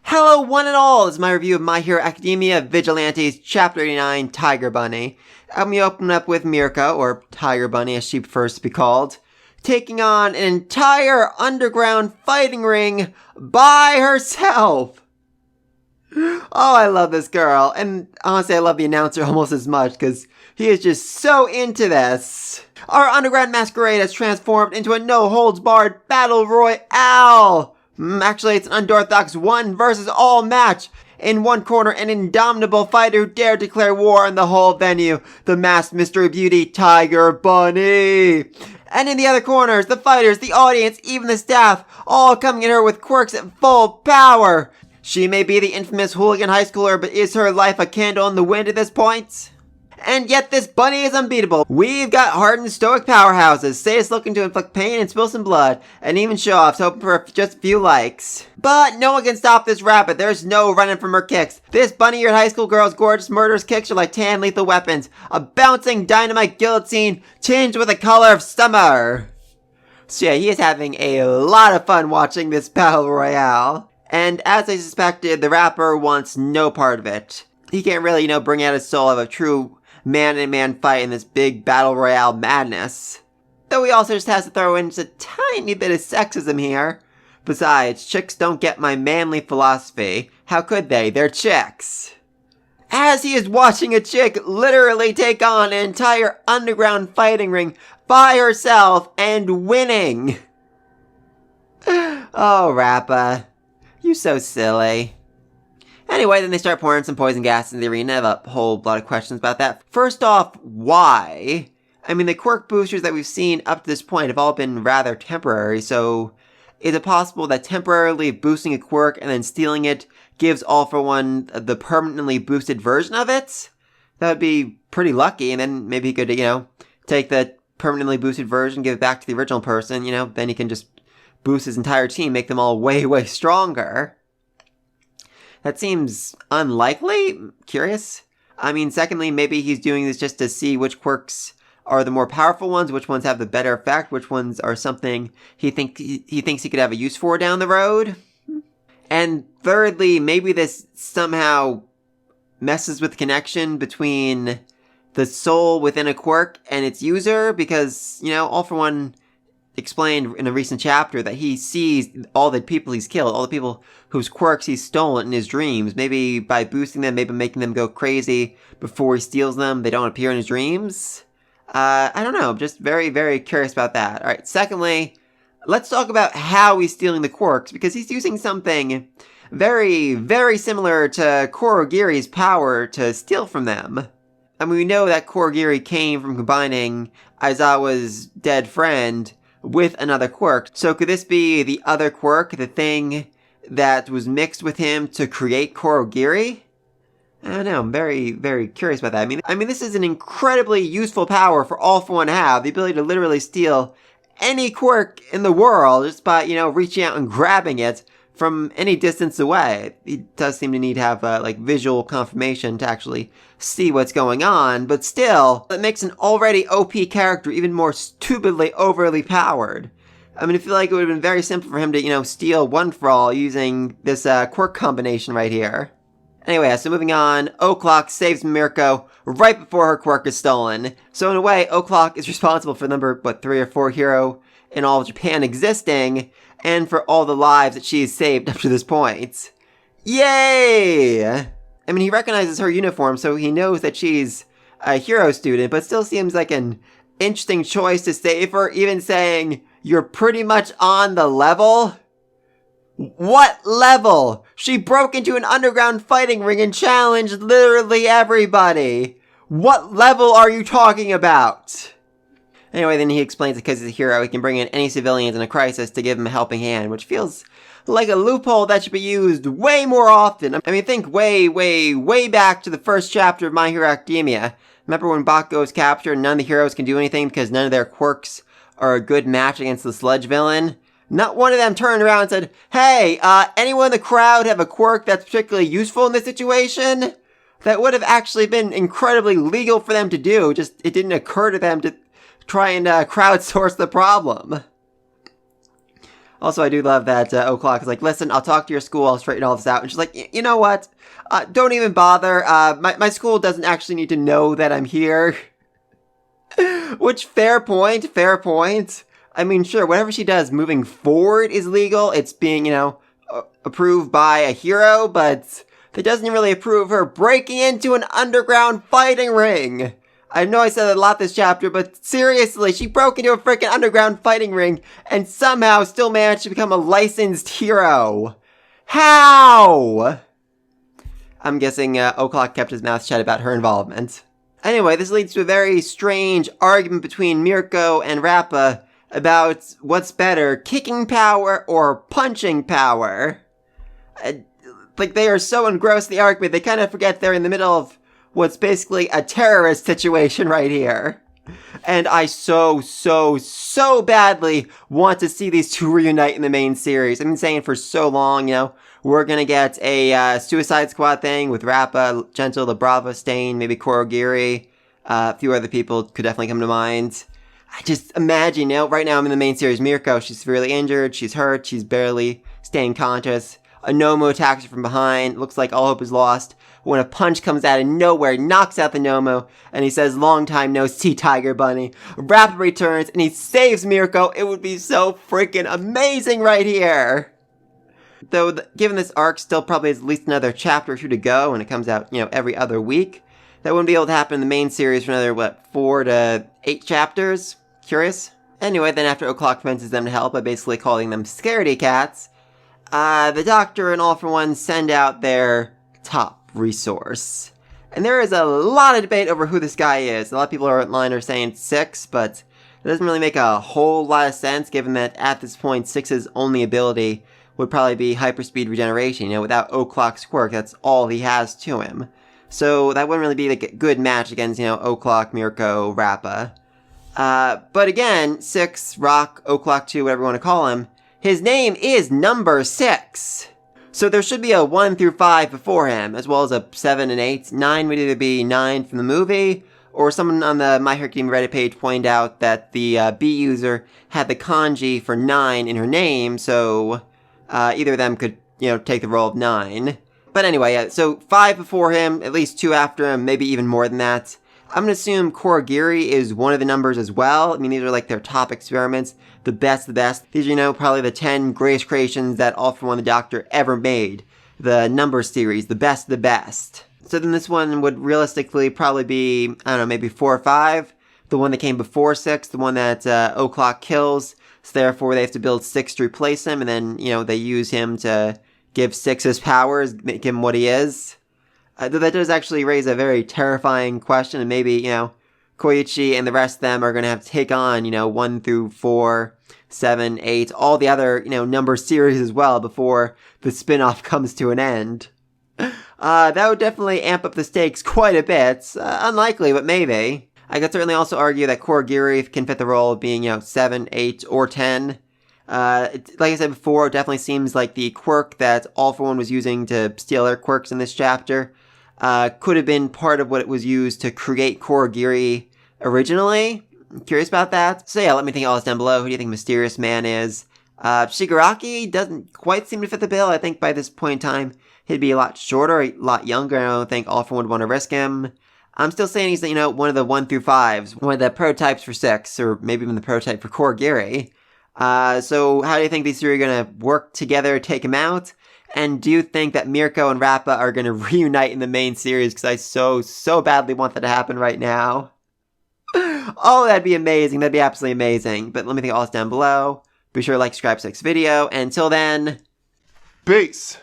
Hello one and all, this is my review of My Hero Academia Vigilantes Chapter 89, Tiger Bunny. And we open up with Mirko, or Tiger Bunny as she prefers to be called, taking on an entire underground fighting ring by herself. Oh, I love this girl, and honestly I love the announcer almost as much, because he is just so into this. Our underground masquerade has transformed into a no-holds-barred battle royale. Actually, it's an unorthodox one versus all match. In one corner, an indomitable fighter who dared declare war on the whole venue, the masked mystery beauty, Tiger Bunny. And in the other corners, the fighters, the audience, even the staff, all coming at her with quirks at full power. She may be the infamous hooligan high schooler, but is her life a candle in the wind at this point? And yet this bunny is unbeatable. We've got hardened stoic powerhouses, sadists looking to inflict pain and spill some blood, and even show-offs hoping for just a few likes. But no one can stop this Rappa. There's no running from her kicks. This bunny-eared high school girl's gorgeous murderous kicks are like tan lethal weapons. A bouncing dynamite guillotine tinged with the color of summer. So yeah, he is having a lot of fun watching this battle royale. And as I suspected, the rapper wants no part of it. He can't really, bring out his soul of a true man-to-man fight in this big battle royale madness. Though he also just has to throw in just a tiny bit of sexism here. Besides, chicks don't get my manly philosophy. How could they? They're chicks. As he is watching a chick literally take on an entire underground fighting ring by herself and winning. Oh, Rappa. You so silly. Anyway, then they start pouring some poison gas in the arena. I have a whole lot of questions about that. First off, why? I mean, the quirk boosters that we've seen up to this point have all been rather temporary, so is it possible that temporarily boosting a quirk and then stealing it gives All For One the permanently boosted version of it? That would be pretty lucky, and then maybe he could, take the permanently boosted version, give it back to the original person, then he can just boost his entire team, make them all way, way stronger. That seems unlikely. Curious. I mean, secondly, maybe he's doing this just to see which quirks are the more powerful ones, which ones have the better effect, which ones are something he thinks he could have a use for down the road. And thirdly, maybe this somehow messes with the connection between the soul within a quirk and its user, because, All For One explained in a recent chapter that he sees all the people he's killed, all the people whose quirks he's stolen in his dreams. Maybe by boosting them, maybe making them go crazy before he steals them, they don't appear in his dreams. I don't know, I'm just very, very curious about that. Alright, secondly, let's talk about how he's stealing the quirks, because he's using something very, very similar to Kurogiri's power to steal from them. I mean, we know that Kurogiri came from combining Aizawa's dead friend with another quirk. So could this be the other quirk, the thing that was mixed with him to create Kurogiri? I don't know, I'm very, very curious about that. I mean, this is an incredibly useful power for All For One to have, the ability to literally steal any quirk in the world just by, reaching out and grabbing it from any distance away. He does seem to need to have, visual confirmation to actually see what's going on, but still, it makes an already OP character even more stupidly overly powered. I mean, I feel like it would have been very simple for him to, steal One For All using this, quirk combination right here. Anyway, so moving on, O'Clock saves Mirko right before her quirk is stolen. So in a way, O'Clock is responsible for number, 3 or 4 hero in all of Japan existing, and for all the lives that she has saved up to this point. Yay! I mean, he recognizes her uniform, so he knows that she's a hero student, but still seems like an interesting choice to save her, even saying, "You're pretty much on the level?" What level? She broke into an underground fighting ring and challenged literally everybody. What level are you talking about? Anyway, then he explains that because he's a hero, he can bring in any civilians in a crisis to give him a helping hand, which feels like a loophole that should be used way more often. I mean, think way, way, way back to the first chapter of My Hero Academia. Remember when Bakugo was captured and none of the heroes can do anything because none of their quirks are a good match against the sludge villain? Not one of them turned around and said, "Hey, anyone in the crowd have a quirk that's particularly useful in this situation?" That would have actually been incredibly legal for them to do, just it didn't occur to them to try and crowdsource the problem. Also, I do love that O'Clock is like, listen, I'll talk to your school, I'll straighten all this out. And she's like, you know what? Don't even bother. My school doesn't actually need to know that I'm here. Which, fair point, fair point. I mean, sure, whatever she does moving forward is legal. It's being, approved by a hero, but that doesn't really approve her breaking into an underground fighting ring. I know I said that a lot this chapter, but seriously, she broke into a freaking underground fighting ring and somehow still managed to become a licensed hero. How? I'm guessing O'Clock kept his mouth shut about her involvement. Anyway, this leads to a very strange argument between Mirko and Rappa about what's better, kicking power or punching power. Like, they are so engrossed in the argument, they kind of forget they're in the middle of what's basically a terrorist situation right here. And I so badly want to see these two reunite in the main series. I've been saying for so long, we're gonna get a Suicide Squad thing with Rappa, Gentle, the Bravo, Stain, maybe Korogiri. A few other people could definitely come to mind. I just imagine, right now I'm in the main series, Mirko, she's severely injured, she's hurt, she's barely staying conscious. A Nomu attacks her from behind, looks like all hope is lost. When a punch comes out of nowhere, knocks out the Nomu, and he says, long time no see, Tiger Bunny. Rappa returns, and he saves Mirko. It would be so freaking amazing right here. Though, given this arc still probably has at least another chapter or two to go, and it comes out, every other week, that wouldn't be able to happen in the main series for another, 4 to 8 chapters? Curious? Anyway, then after O'Clock convinces them to help by basically calling them scaredy cats, the Doctor and All for One send out their top resource. And there is a lot of debate over who this guy is. A lot of people online are saying 6, but it doesn't really make a whole lot of sense given that at this point 6's only ability would probably be hyperspeed regeneration. Without O'Clock's quirk, that's all he has to him. So that wouldn't really be like a good match against, O'Clock, Mirko, Rappa. But again, 6, Rock, O'Clock 2, whatever you want to call him, his name is number 6. So there should be a 1 through 5 before him, as well as a 7 and 8. 9 would either be 9 from the movie, or someone on the My Hero Academia Reddit page pointed out that the B user had the kanji for 9 in her name, so either of them could, take the role of 9. But anyway, so 5 before him, at least 2 after him, maybe even more than that. I'm gonna assume Korogiri is one of the numbers as well. I mean, these are like their top experiments. The best of the best. These are, probably the 10 greatest creations that All for One the Doctor ever made. The number series, the best of the best. So then this one would realistically probably be, I don't know, maybe 4 or 5. The one that came before 6, the one that O'Clock kills. So therefore they have to build 6 to replace him, and then, they use him to give 6 his powers, make him what he is. Though that does actually raise a very terrifying question, and maybe, Koichi and the rest of them are going to have to take on, 1 through 4, 7, 8, all the other, number series as well before the spin-off comes to an end. That would definitely amp up the stakes quite a bit. Unlikely, but maybe. I could certainly also argue that Korogiri can fit the role of being, 7, 8, or 10. Like I said before, it definitely seems like the quirk that All for One was using to steal their quirks in this chapter could have been part of what it was used to create Korogiri originally. I'm curious about that. So yeah, let me think all this down below. Who do you think Mysterious Man is? Shigaraki doesn't quite seem to fit the bill. I think by this point in time, he'd be a lot shorter, a lot younger. I don't think All for One would want to risk him. I'm still saying he's, one of the 1 through 5s, one of the prototypes for 6, or maybe even the prototype for Korogiri. So how do you think these three are going to work together to take him out? And do you think that Mirko and Rappa are going to reunite in the main series? Because I so badly want that to happen right now. Oh, that'd be amazing. That'd be absolutely amazing. But let me think all this down below. Be sure to like, subscribe to this video. And until then, peace.